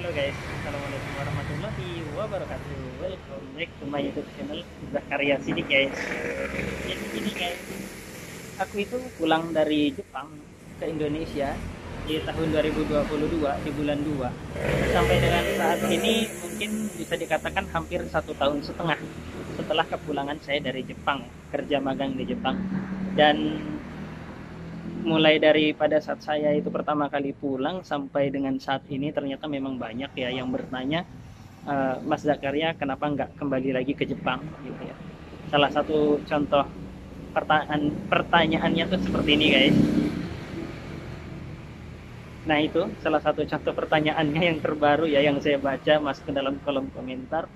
Halo guys, assalamualaikum warahmatullahi wabarakatuh. Welcome back to my YouTube channel Zakarya Sini guys. Jadi gini guys, aku itu pulang dari Jepang ke Indonesia di tahun 2022 di bulan 2. Sampai dengan saat ini mungkin bisa dikatakan hampir 1,5 tahun setelah kepulangan saya dari Jepang, kerja magang di Jepang. Dan mulai dari pada saat saya itu pertama kali pulang sampai dengan saat ini ternyata memang banyak ya yang bertanya, Mas Zakaria kenapa nggak kembali lagi ke Jepang gitu ya. Salah satu contoh pertanyaannya tuh seperti ini guys. Nah itu salah satu contoh pertanyaannya yang terbaru ya yang saya baca masuk ke dalam kolom komentar.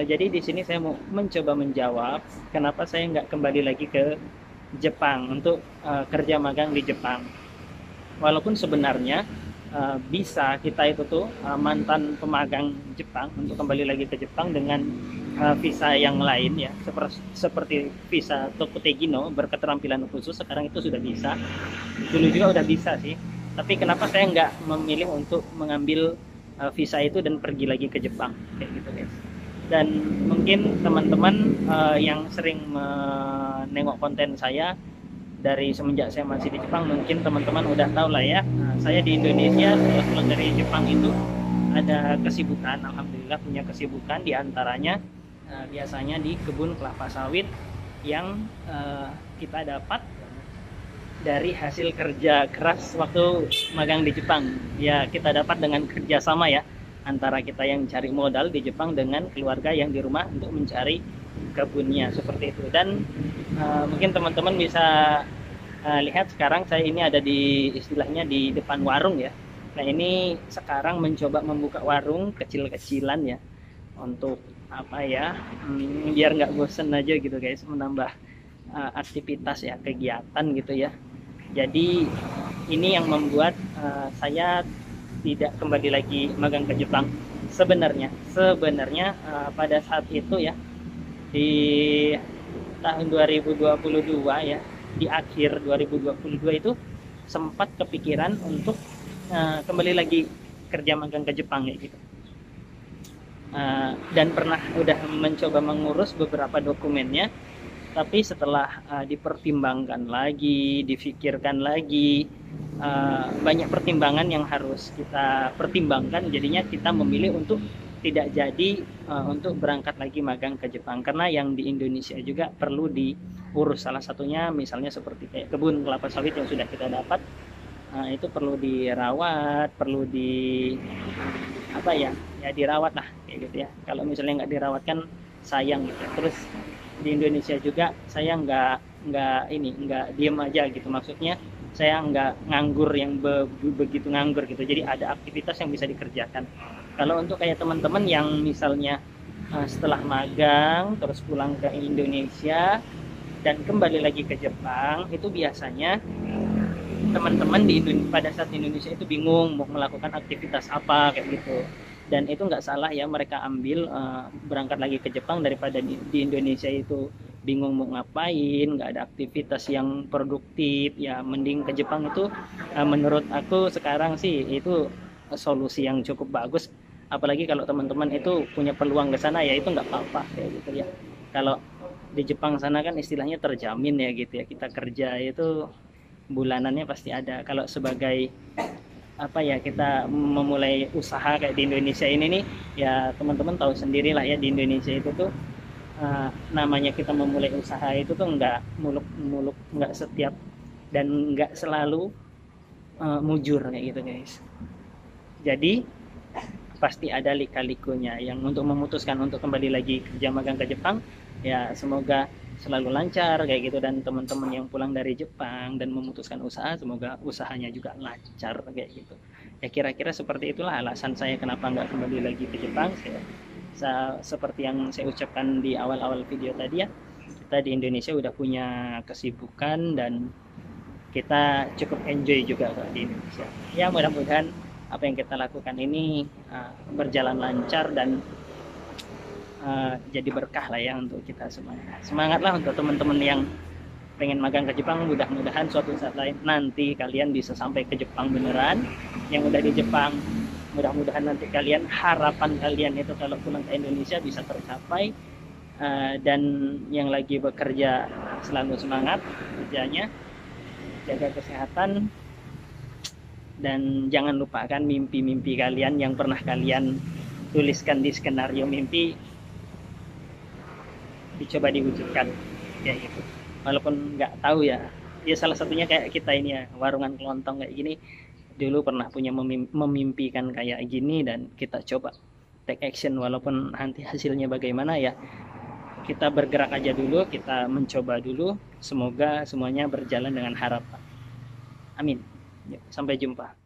Jadi di sini saya mau mencoba menjawab kenapa saya nggak kembali lagi ke Jepang untuk kerja magang di Jepang. Walaupun sebenarnya bisa kita itu tuh mantan pemagang Jepang untuk kembali lagi ke Jepang dengan visa yang lain ya, seperti visa Tokutegino berketerampilan khusus. Sekarang itu sudah bisa, dulu juga udah bisa sih. Tapi kenapa saya nggak memilih untuk mengambil visa itu dan pergi lagi ke Jepang kayak gitu guys. Dan mungkin teman-teman yang sering menengok konten saya dari semenjak saya masih di Jepang, mungkin teman-teman udah tahu lah ya, saya di Indonesia setelah pulang dari Jepang itu ada kesibukan, alhamdulillah punya kesibukan, diantaranya biasanya di kebun kelapa sawit yang kita dapat dari hasil kerja keras waktu magang di Jepang ya. Kita dapat dengan kerjasama ya antara kita yang cari modal di Jepang dengan keluarga yang di rumah untuk mencari kebunnya seperti itu. Dan mungkin teman-teman bisa lihat sekarang saya ini ada di istilahnya di depan warung ya. Nah ini sekarang mencoba membuka warung kecil-kecilan ya untuk apa ya, biar nggak bosen aja gitu guys, menambah aktivitas ya, kegiatan gitu ya. Jadi ini yang membuat saya tidak kembali lagi magang ke Jepang. Sebenarnya pada saat itu ya di tahun 2022 ya, di akhir 2022 itu sempat kepikiran untuk kembali lagi kerja magang ke Jepang ya gitu. Dan pernah udah mencoba mengurus beberapa dokumennya, tapi setelah dipertimbangkan lagi, difikirkan lagi, banyak pertimbangan yang harus kita pertimbangkan, jadinya kita memilih untuk tidak jadi untuk berangkat lagi magang ke Jepang, karena yang di Indonesia juga perlu diurus. Salah satunya misalnya seperti kayak kebun kelapa sawit yang sudah kita dapat, itu perlu dirawat, perlu di apa ya, ya dirawat lah kayak gitu ya. Kalau misalnya nggak dirawat kan sayang gitu ya. Terus di Indonesia juga saya nggak diem aja gitu, maksudnya saya nggak nganggur yang begitu nganggur gitu, jadi ada aktivitas yang bisa dikerjakan. Kalau untuk kayak teman-teman yang misalnya setelah magang terus pulang ke Indonesia dan kembali lagi ke Jepang, itu biasanya teman-teman di Indonesia pada saat di Indonesia itu bingung mau melakukan aktivitas apa kayak gitu. Dan itu nggak salah ya, mereka ambil berangkat lagi ke Jepang daripada di Indonesia itu bingung mau ngapain, nggak ada aktivitas yang produktif ya. Mending ke Jepang itu menurut aku sekarang sih itu solusi yang cukup bagus. Apalagi kalau teman-teman itu punya peluang ke sana ya, itu nggak apa-apa kayak gitu ya. Kalau di Jepang sana kan istilahnya terjamin ya gitu ya, kita kerja itu bulanannya pasti ada. Kalau sebagai apa ya, kita memulai usaha kayak di Indonesia ini nih ya, teman-teman tahu sendiri lah ya, di Indonesia itu tuh namanya kita memulai usaha itu tuh nggak muluk-muluk, nggak setiap dan nggak selalu mujur kayak gitu guys. Jadi pasti ada lika-likunya. Yang untuk memutuskan untuk kembali lagi kerja magang ke Jepang ya, semoga selalu lancar kayak gitu. Dan teman-teman yang pulang dari Jepang dan memutuskan usaha, semoga usahanya juga lancar kayak gitu ya. Kira-kira seperti itulah alasan saya kenapa nggak kembali lagi ke Jepang. Seperti yang saya ucapkan di awal-awal video tadi ya, kita di Indonesia udah punya kesibukan dan kita cukup enjoy juga di Indonesia ya. Mudah-mudahan apa yang kita lakukan ini berjalan lancar dan jadi berkah lah ya untuk kita semua. Semangatlah untuk teman-teman yang pengen magang ke Jepang, mudah-mudahan suatu saat lain nanti kalian bisa sampai ke Jepang beneran. Yang udah di Jepang Mudah-mudahan nanti kalian, harapan kalian itu kalau pulang ke Indonesia bisa tercapai. Dan yang lagi bekerja selalu semangat kerjanya, jaga kesehatan, dan jangan lupakan mimpi-mimpi kalian yang pernah kalian tuliskan di skenario mimpi, dicoba diwujudkan kayak gitu. Walaupun nggak tahu ya, ya salah satunya kayak kita ini ya, warungan kelontong kayak gini, dulu pernah punya memimpikan kayak gini, dan kita coba take action. Walaupun nanti hasilnya bagaimana ya, kita bergerak aja dulu, kita mencoba dulu. Semoga semuanya berjalan dengan harapan. Amin. Yuk, sampai jumpa.